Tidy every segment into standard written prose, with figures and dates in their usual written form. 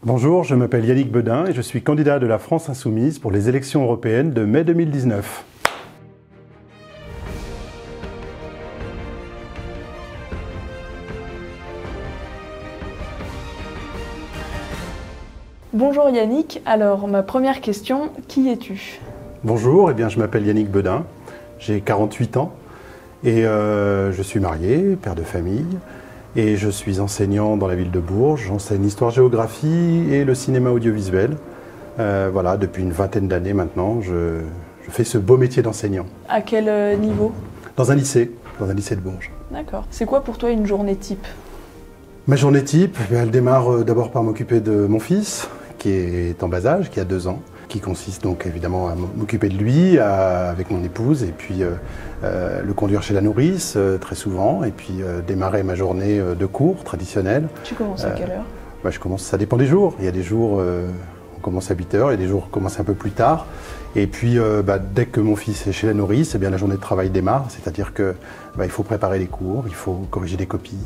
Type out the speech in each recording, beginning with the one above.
Bonjour, je m'appelle Yannick Bedin et je suis candidat de la France Insoumise pour les élections européennes de mai 2019. Bonjour Yannick, alors ma première question, qui es-tu? Bonjour, je m'appelle Yannick Bedin, j'ai 48 ans et je suis marié, père de famille. Et je suis enseignant dans la ville de Bourges. J'enseigne l'histoire-géographie et le cinéma audiovisuel. Voilà, depuis une vingtaine d'années maintenant, je fais ce beau métier d'enseignant. À quel niveau? Dans un lycée de Bourges. D'accord. C'est quoi pour toi une journée type? Ma journée type, elle démarre d'abord par m'occuper de mon fils, qui est en bas âge, qui a 2 ans, qui consiste donc évidemment à m'occuper de lui avec mon épouse et puis le conduire chez la nourrice très souvent et puis démarrer ma journée de cours traditionnelle. Tu commences à quelle heure? Je commence, ça dépend des jours. Il y a des jours on commence à 8 heures, il y a des jours on commence un peu plus tard. Et puis dès que mon fils est chez la nourrice, la journée de travail démarre, c'est-à-dire que il faut préparer les cours, il faut corriger des copies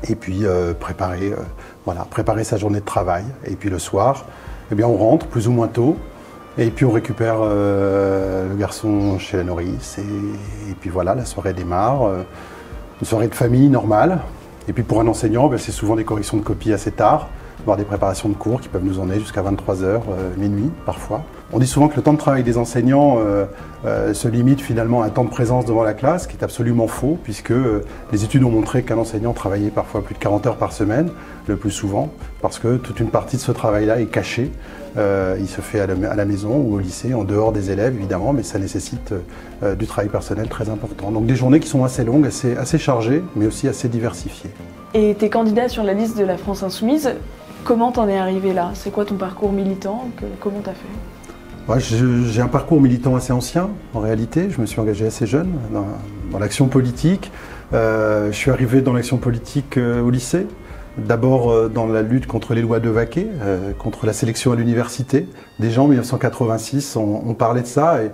et puis préparer sa journée de travail. Et puis le soir, on rentre plus ou moins tôt et puis on récupère le garçon chez la nourrice et puis voilà, la soirée démarre, une soirée de famille normale. Et puis pour un enseignant, c'est souvent des corrections de copies assez tard, voire des préparations de cours qui peuvent nous emmener jusqu'à 23h, minuit parfois. On dit souvent que le temps de travail des enseignants se limite finalement à un temps de présence devant la classe, ce qui est absolument faux, puisque les études ont montré qu'un enseignant travaillait parfois plus de 40 heures par semaine, le plus souvent, parce que toute une partie de ce travail-là est cachée. Il se fait à la maison ou au lycée, en dehors des élèves évidemment, mais ça nécessite du travail personnel très important. Donc des journées qui sont assez longues, assez chargées, mais aussi assez diversifiées. Et tu es candidat sur la liste de la France Insoumise. Comment t'en es arrivé là? C'est quoi ton parcours militant? Comment t'as fait? J'ai un parcours militant assez ancien, en réalité. Je me suis engagé assez jeune dans l'action politique. Je suis arrivé dans l'action politique au lycée. D'abord dans la lutte contre les lois de Vaquet, contre la sélection à l'université. Déjà en 1986, on parlait de ça. Et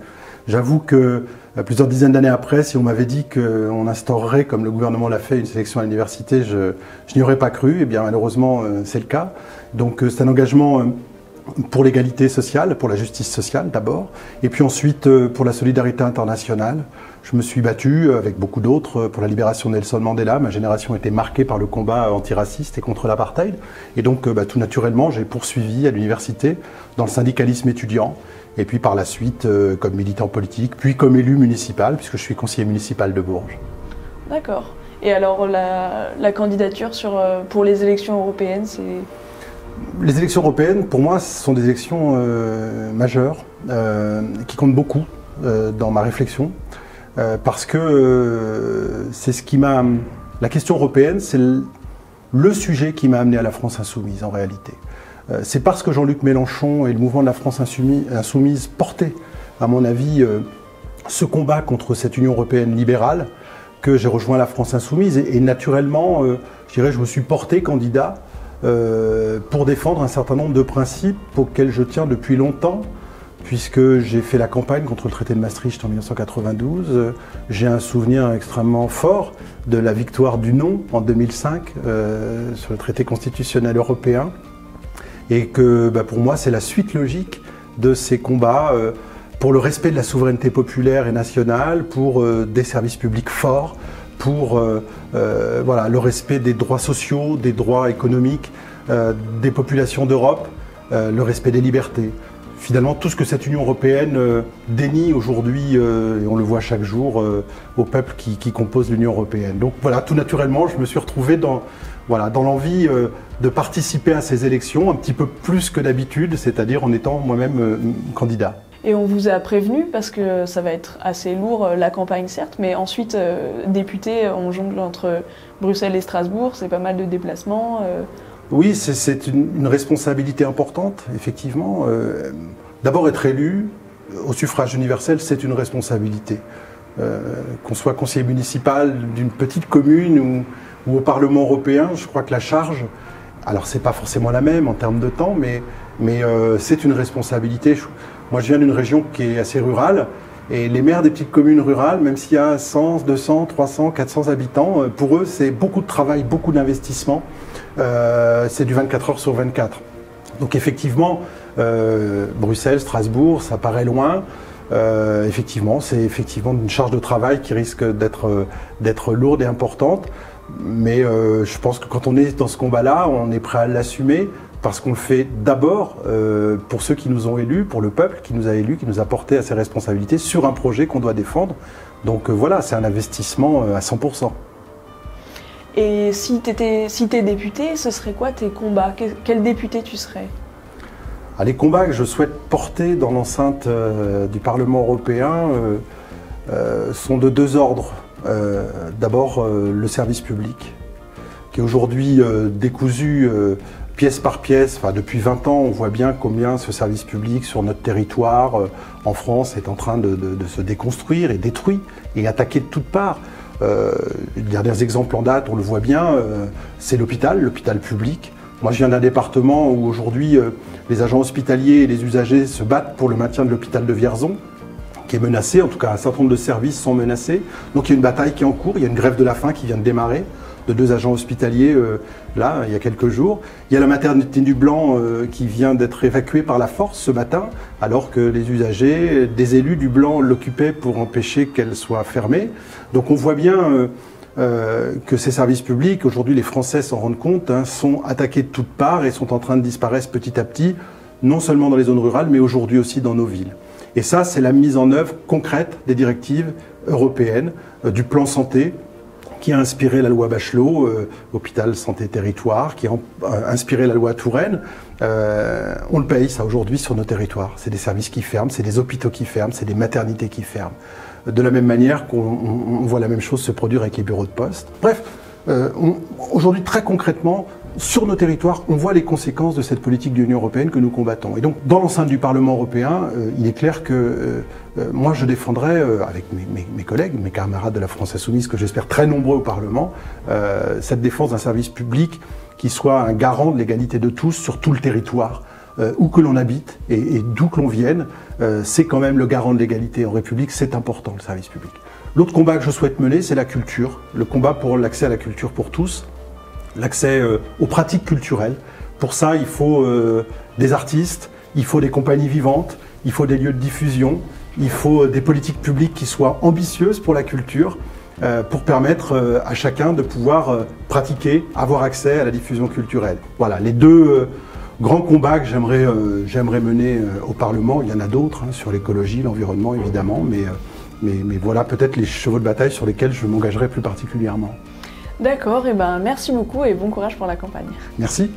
j'avoue que plusieurs dizaines d'années après, si on m'avait dit qu'on instaurerait, comme le gouvernement l'a fait, une sélection à l'université, je n'y aurais pas cru. Malheureusement, c'est le cas. Donc c'est un engagement pour l'égalité sociale, pour la justice sociale d'abord, et puis ensuite pour la solidarité internationale. Je me suis battu avec beaucoup d'autres pour la libération de Nelson Mandela. Ma génération était marquée par le combat antiraciste et contre l'apartheid. Et donc tout naturellement, j'ai poursuivi à l'université dans le syndicalisme étudiant. Et puis par la suite comme militant politique, puis comme élu municipal, puisque je suis conseiller municipal de Bourges. D'accord. Et alors la candidature pour les élections européennes, c'est... Les élections européennes, pour moi, ce sont des élections majeures, qui comptent beaucoup dans ma réflexion, parce que c'est ce qui m'a... La question européenne, c'est le sujet qui m'a amené à la France Insoumise, en réalité. C'est parce que Jean-Luc Mélenchon et le mouvement de la France Insoumise portaient, à mon avis, ce combat contre cette Union européenne libérale que j'ai rejoint la France Insoumise. Et naturellement, je me suis porté candidat pour défendre un certain nombre de principes auxquels je tiens depuis longtemps, puisque j'ai fait la campagne contre le traité de Maastricht en 1992. J'ai un souvenir extrêmement fort de la victoire du non en 2005 sur le traité constitutionnel européen. Et que pour moi, c'est la suite logique de ces combats pour le respect de la souveraineté populaire et nationale, pour des services publics forts, pour le respect des droits sociaux, des droits économiques, des populations d'Europe, le respect des libertés. Finalement, tout ce que cette Union européenne dénie aujourd'hui, et on le voit chaque jour, aux peuples qui composent l'Union européenne. Donc voilà, tout naturellement, je me suis retrouvé dans l'envie de participer à ces élections un petit peu plus que d'habitude, c'est-à-dire en étant moi-même candidat. Et on vous a prévenu, parce que ça va être assez lourd, la campagne certes, mais ensuite, député, on jongle entre Bruxelles et Strasbourg, c'est pas mal de déplacements. Oui, c'est une responsabilité importante, effectivement. D'abord, être élu au suffrage universel, c'est une responsabilité. Qu'on soit conseiller municipal d'une petite commune ou au Parlement européen, je crois que la charge, alors c'est pas forcément la même en termes de temps, mais c'est une responsabilité. Moi, je viens d'une région qui est assez rurale, et les maires des petites communes rurales, même s'il y a 100, 200, 300, 400 habitants, pour eux, c'est beaucoup de travail, beaucoup d'investissement. C'est du 24 heures sur 24. Donc effectivement, Bruxelles, Strasbourg, ça paraît loin. Effectivement, c'est effectivement une charge de travail qui risque d'être lourde et importante. Mais je pense que quand on est dans ce combat-là, on est prêt à l'assumer parce qu'on le fait d'abord pour ceux qui nous ont élus, pour le peuple qui nous a élus, qui nous a porté à ses responsabilités sur un projet qu'on doit défendre. Donc voilà, c'est un investissement à 100%. Et si t'es député, ce serait quoi tes combats? Quel député tu serais? Les combats que je souhaite porter dans l'enceinte du Parlement européen sont de deux ordres. D'abord, le service public, qui est aujourd'hui décousu pièce par pièce. Enfin, depuis 20 ans, on voit bien combien ce service public sur notre territoire, en France, est en train de se déconstruire et détruit et attaqué de toutes parts. Les derniers exemples en date, on le voit bien, c'est l'hôpital public. Moi, je viens d'un département où aujourd'hui, les agents hospitaliers et les usagers se battent pour le maintien de l'hôpital de Vierzon, qui est menacé, en tout cas un certain nombre de services sont menacés. Donc il y a une bataille qui est en cours, il y a une grève de la faim qui vient de démarrer, de 2 agents hospitaliers là, il y a quelques jours. Il y a la maternité du Blanc qui vient d'être évacuée par la force ce matin, alors que les usagers, des élus du Blanc l'occupaient pour empêcher qu'elle soit fermée. Donc on voit bien que ces services publics, aujourd'hui les Français s'en rendent compte, sont attaqués de toutes parts et sont en train de disparaître petit à petit, non seulement dans les zones rurales, mais aujourd'hui aussi dans nos villes. Et ça, c'est la mise en œuvre concrète des directives européennes, du plan santé, qui a inspiré la loi Bachelot, Hôpital Santé Territoire, qui a inspiré la loi Touraine. On le paye, ça, aujourd'hui, sur nos territoires. C'est des services qui ferment, c'est des hôpitaux qui ferment, c'est des maternités qui ferment. De la même manière qu'on voit la même chose se produire avec les bureaux de poste. Bref, aujourd'hui, très concrètement, sur nos territoires, on voit les conséquences de cette politique de l'Union européenne que nous combattons. Et donc, dans l'enceinte du Parlement européen, il est clair que moi, je défendrai, avec mes collègues, mes camarades de la France Insoumise, que j'espère très nombreux au Parlement, cette défense d'un service public qui soit un garant de l'égalité de tous sur tout le territoire, où que l'on habite et d'où que l'on vienne. C'est quand même le garant de l'égalité en République, c'est important, le service public. L'autre combat que je souhaite mener, c'est la culture, le combat pour l'accès à la culture pour tous. L'accès aux pratiques culturelles. Pour ça, il faut des artistes, il faut des compagnies vivantes, il faut des lieux de diffusion, il faut des politiques publiques qui soient ambitieuses pour la culture, pour permettre à chacun de pouvoir pratiquer, avoir accès à la diffusion culturelle. Voilà, les deux grands combats que j'aimerais mener au Parlement. Il y en a d'autres, sur l'écologie, l'environnement évidemment, mais voilà peut-être les chevaux de bataille sur lesquels je m'engagerai plus particulièrement. D'accord, et ben merci beaucoup et bon courage pour la campagne. Merci.